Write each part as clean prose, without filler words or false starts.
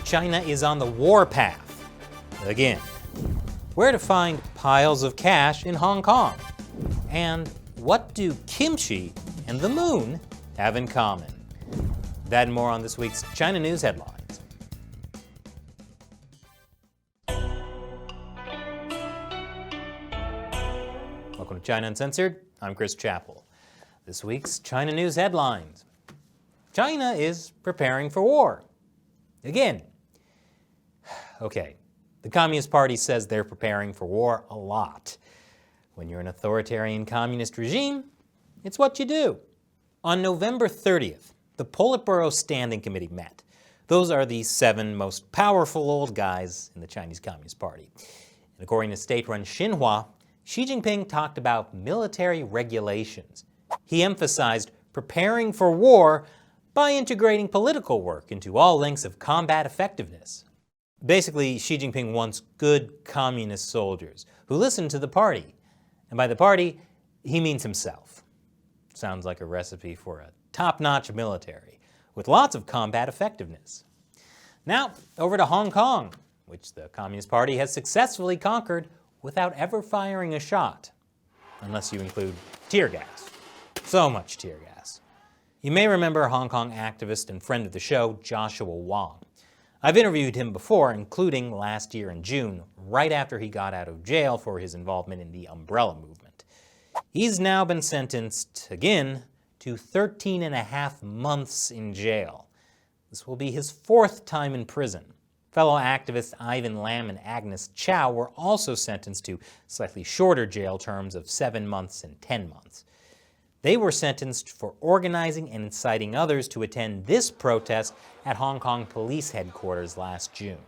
China is on the war path. Again. Where to find piles of cash in Hong Kong? And what do kimchi and the moon have in common? That and more on this week's China News Headlines. Welcome to China Uncensored. I'm Chris Chappell. This week's China News Headlines. China is preparing for war. Again. Okay, the Communist Party says they're preparing for war a lot. When you're an authoritarian communist regime, it's what you do. On November 30th, the Politburo Standing Committee met. Those are the 7 most powerful old guys in the Chinese Communist Party. And according to state-run Xinhua, Xi Jinping talked about military regulations. He emphasized preparing for war by integrating political work into all links of combat effectiveness. Basically, Xi Jinping wants good communist soldiers who listen to the party. And by the party, he means himself. Sounds like a recipe for a top-notch military with lots of combat effectiveness. Now, over to Hong Kong, which the Communist Party has successfully conquered without ever firing a shot, unless you include tear gas. So much tear gas. You may remember Hong Kong activist and friend of the show, Joshua Wong. I've interviewed him before, including last year in June, right after he got out of jail for his involvement in the Umbrella movement. He's now been sentenced, again, to 13.5 months in jail. This will be his 4th time in prison. Fellow activists Ivan Lam and Agnes Chow were also sentenced to slightly shorter jail terms of 7 months and 10 months. They were sentenced for organizing and inciting others to attend this protest at Hong Kong Police Headquarters last June.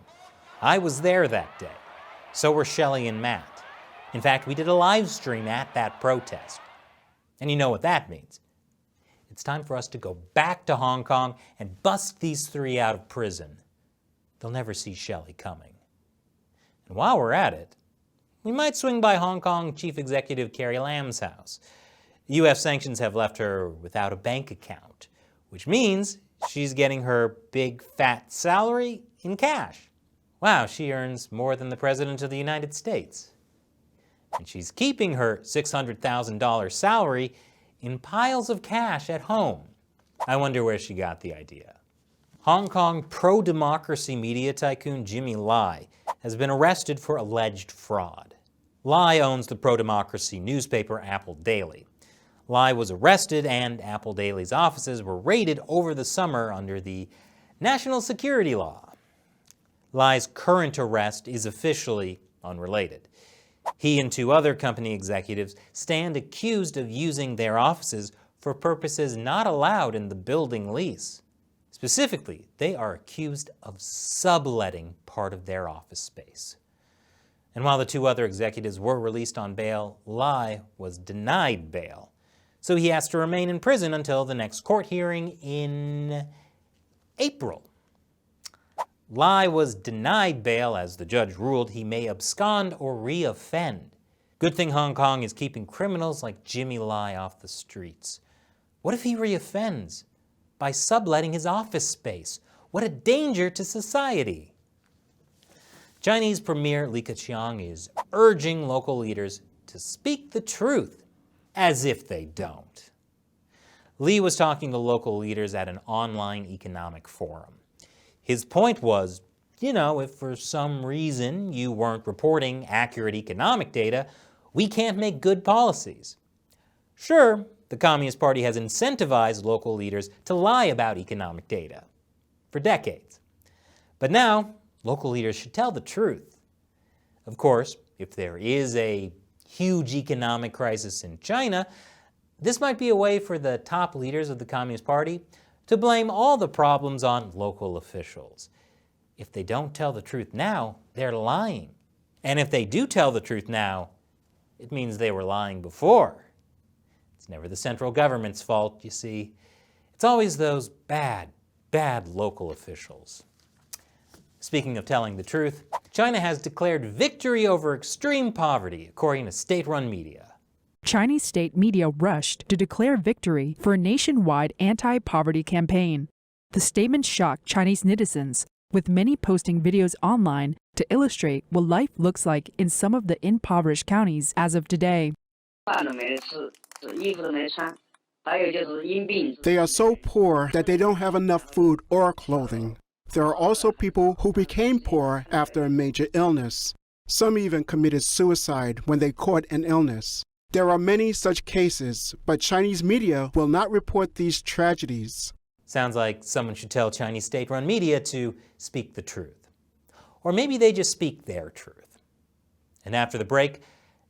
I was there that day. So were Shelley and Matt. In fact, we did a live stream at that protest. And you know what that means. It's time for us to go back to Hong Kong and bust these 3 out of prison. They'll never see Shelley coming. And while we're at it, we might swing by Hong Kong Chief Executive Carrie Lam's house. U.S. sanctions have left her without a bank account, which means she's getting her big fat salary in cash. Wow, she earns more than the President of the United States. And she's keeping her $600,000 salary in piles of cash at home. I wonder where she got the idea. Hong Kong pro-democracy media tycoon Jimmy Lai has been arrested for alleged fraud. Lai owns the pro-democracy newspaper Apple Daily. Lai was arrested and Apple Daily's offices were raided over the summer under the national security law. Lai's current arrest is officially unrelated. He and 2 other company executives stand accused of using their offices for purposes not allowed in the building lease. Specifically, they are accused of subletting part of their office space. And while the 2 other executives were released on bail, Lai was denied bail. So he has to remain in prison until the next court hearing in April. Lai was denied bail as the judge ruled he may abscond or re-offend. Good thing Hong Kong is keeping criminals like Jimmy Lai off the streets. What if he re-offends by subletting his office space? What a danger to society! Chinese Premier Li Keqiang is urging local leaders to speak the truth, as if they don't. Li was talking to local leaders at an online economic forum. His point was, if for some reason you weren't reporting accurate economic data, we can't make good policies. Sure, the Communist Party has incentivized local leaders to lie about economic data for decades. But now, local leaders should tell the truth. Of course, if there is a huge economic crisis in China, this might be a way for the top leaders of the Communist Party to blame all the problems on local officials. If they don't tell the truth now, they're lying. And if they do tell the truth now, it means they were lying before. It's never the central government's fault, you see. It's always those bad local officials. Speaking of telling the truth, China has declared victory over extreme poverty, according to state-run media. Chinese state media rushed to declare victory for a nationwide anti-poverty campaign. The statement shocked Chinese netizens with many posting videos online to illustrate what life looks like in some of the impoverished counties as of today. They are so poor that they don't have enough food or clothing. There are also people who became poor after a major illness. Some even committed suicide when they caught an illness. There are many such cases, but Chinese media will not report these tragedies. Sounds like someone should tell Chinese state-run media to speak the truth. Or maybe they just speak their truth. And after the break,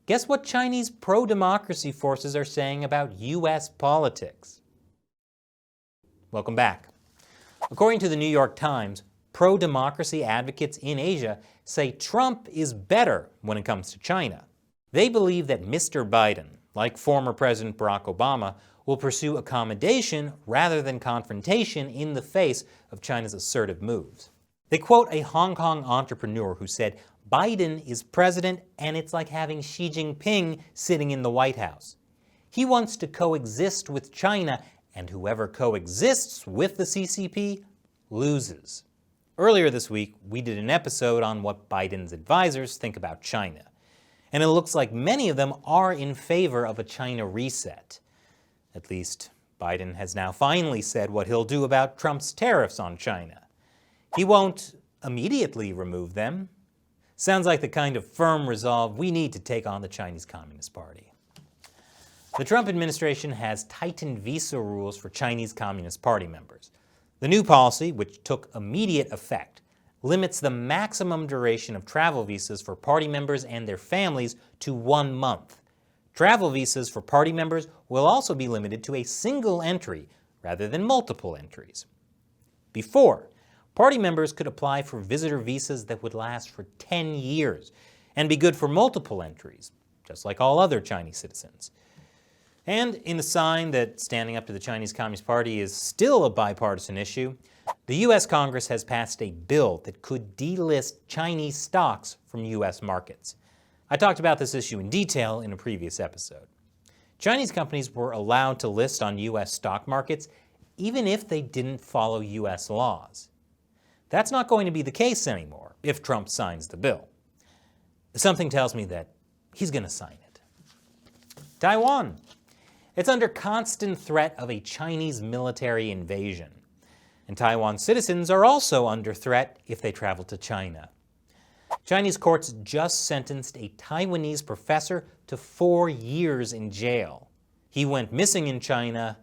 guess what Chinese pro-democracy forces are saying about U.S. politics? Welcome back. According to the New York Times, pro-democracy advocates in Asia say Trump is better when it comes to China. They believe that Mr. Biden, like former President Barack Obama, will pursue accommodation rather than confrontation in the face of China's assertive moves. They quote a Hong Kong entrepreneur who said, "Biden is president and it's like having Xi Jinping sitting in the White House. He wants to coexist with China, and whoever coexists with the CCP loses." Earlier this week, we did an episode on what Biden's advisors think about China. And it looks like many of them are in favor of a China reset. At least, Biden has now finally said what he'll do about Trump's tariffs on China. He won't immediately remove them. Sounds like the kind of firm resolve we need to take on the Chinese Communist Party. The Trump administration has tightened visa rules for Chinese Communist Party members. The new policy, which took immediate effect, limits the maximum duration of travel visas for party members and their families to 1 month. Travel visas for party members will also be limited to a single entry rather than multiple entries. Before, party members could apply for visitor visas that would last for 10 years and be good for multiple entries, just like all other Chinese citizens. And in a sign that standing up to the Chinese Communist Party is still a bipartisan issue, the U.S. Congress has passed a bill that could delist Chinese stocks from U.S. markets. I talked about this issue in detail in a previous episode. Chinese companies were allowed to list on U.S. stock markets even if they didn't follow U.S. laws. That's not going to be the case anymore if Trump signs the bill. Something tells me that he's going to sign it. Taiwan. It's under constant threat of a Chinese military invasion. And Taiwan citizens are also under threat if they travel to China. Chinese courts just sentenced a Taiwanese professor to 4 years in jail. He went missing in China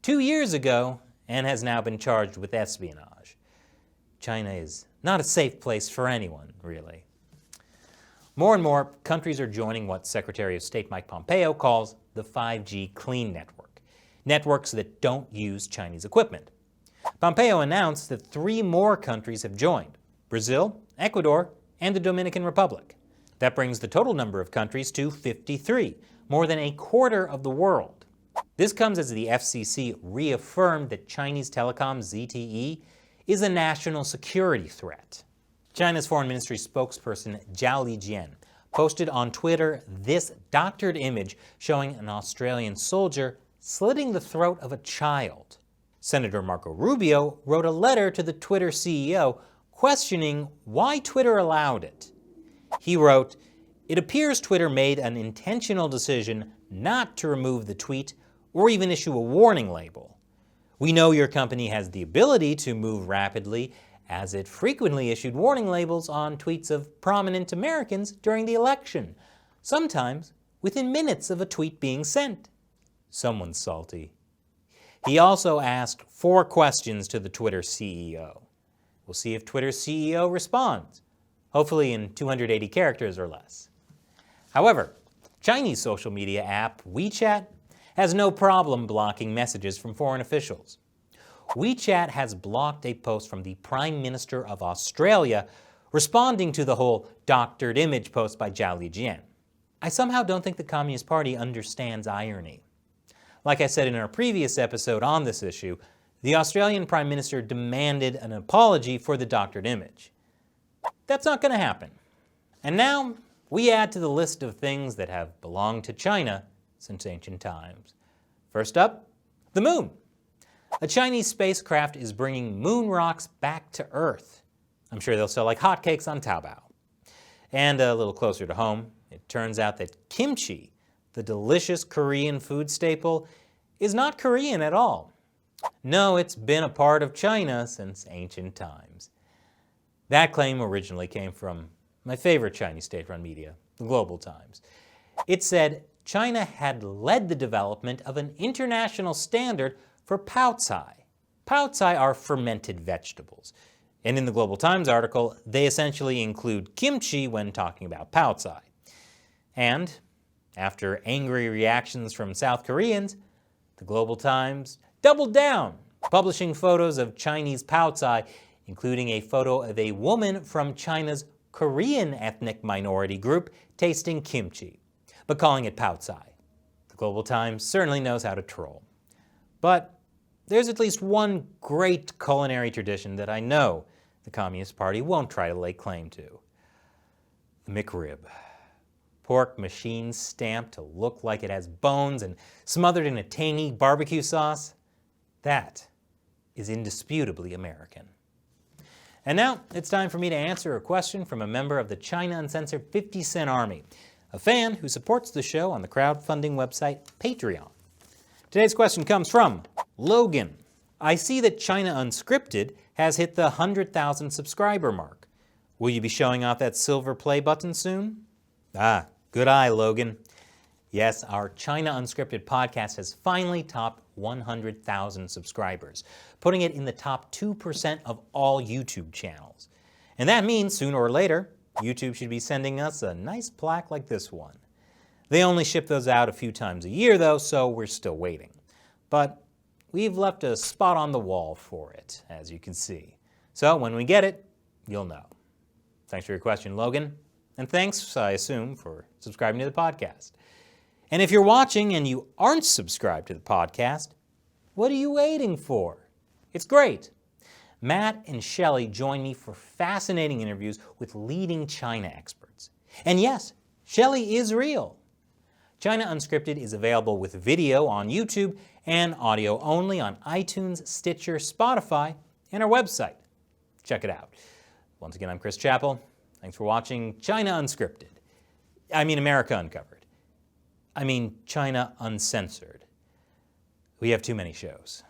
2 years ago and has now been charged with espionage. China is not a safe place for anyone, really. More and more countries are joining what Secretary of State Mike Pompeo calls the 5G clean network, networks that don't use Chinese equipment. Pompeo announced that 3 more countries have joined: Brazil, Ecuador, and the Dominican Republic. That brings the total number of countries to 53, more than a quarter of the world. This comes as the FCC reaffirmed that Chinese telecom ZTE is a national security threat. China's Foreign Ministry spokesperson Zhao Lijian posted on Twitter this doctored image showing an Australian soldier slitting the throat of a child. Senator Marco Rubio wrote a letter to the Twitter CEO questioning why Twitter allowed it. He wrote, "It appears Twitter made an intentional decision not to remove the tweet or even issue a warning label. We know your company has the ability to move rapidly, as it frequently issued warning labels on tweets of prominent Americans during the election, sometimes within minutes of a tweet being sent." Someone's salty. He also asked 4 questions to the Twitter CEO. We'll see if Twitter's CEO responds, hopefully in 280 characters or less. However, Chinese social media app WeChat has no problem blocking messages from foreign officials. WeChat has blocked a post from the Prime Minister of Australia responding to the whole doctored image post by Zhao Lijian. I somehow don't think the Communist Party understands irony. Like I said in our previous episode on this issue, the Australian Prime Minister demanded an apology for the doctored image. That's not going to happen. And now we add to the list of things that have belonged to China since ancient times. First up, the moon. A Chinese spacecraft is bringing moon rocks back to Earth. I'm sure they'll sell like hotcakes on Taobao. And a little closer to home, it turns out that kimchi, the delicious Korean food staple, is not Korean at all. No, it's been a part of China since ancient times. That claim originally came from my favorite Chinese state-run media, the Global Times. It said China had led the development of an international standard for pao cai. Pao cai are fermented vegetables. And in the Global Times article, they essentially include kimchi when talking about pao cai. And after angry reactions from South Koreans, the Global Times doubled down, publishing photos of Chinese pao cai, including a photo of a woman from China's Korean ethnic minority group tasting kimchi, but calling it pao cai. The Global Times certainly knows how to troll. But there's at least one great culinary tradition that I know the Communist Party won't try to lay claim to. The McRib. Pork machine stamped to look like it has bones and smothered in a tangy barbecue sauce. That is indisputably American. And now it's time for me to answer a question from a member of the China Uncensored 50 Cent Army, a fan who supports the show on the crowdfunding website Patreon. Today's question comes from Logan. I see that China Unscripted has hit the 100,000 subscriber mark. Will you be showing off that silver play button soon? Ah, good eye, Logan. Yes, our China Unscripted podcast has finally topped 100,000 subscribers, putting it in the top 2% of all YouTube channels. And that means sooner or later, YouTube should be sending us a nice plaque like this one. They only ship those out a few times a year though, so we're still waiting. But we've left a spot on the wall for it, as you can see. So when we get it, you'll know. Thanks for your question, Logan. And thanks, I assume, for subscribing to the podcast. And if you're watching and you aren't subscribed to the podcast, what are you waiting for? It's great. Matt and Shelley join me for fascinating interviews with leading China experts. And yes, Shelley is real. China Unscripted is available with video on YouTube and audio only on iTunes, Stitcher, Spotify, and our website. Check it out. Once again, I'm Chris Chappell. Thanks for watching China Unscripted. America Uncovered. China Uncensored. We have too many shows.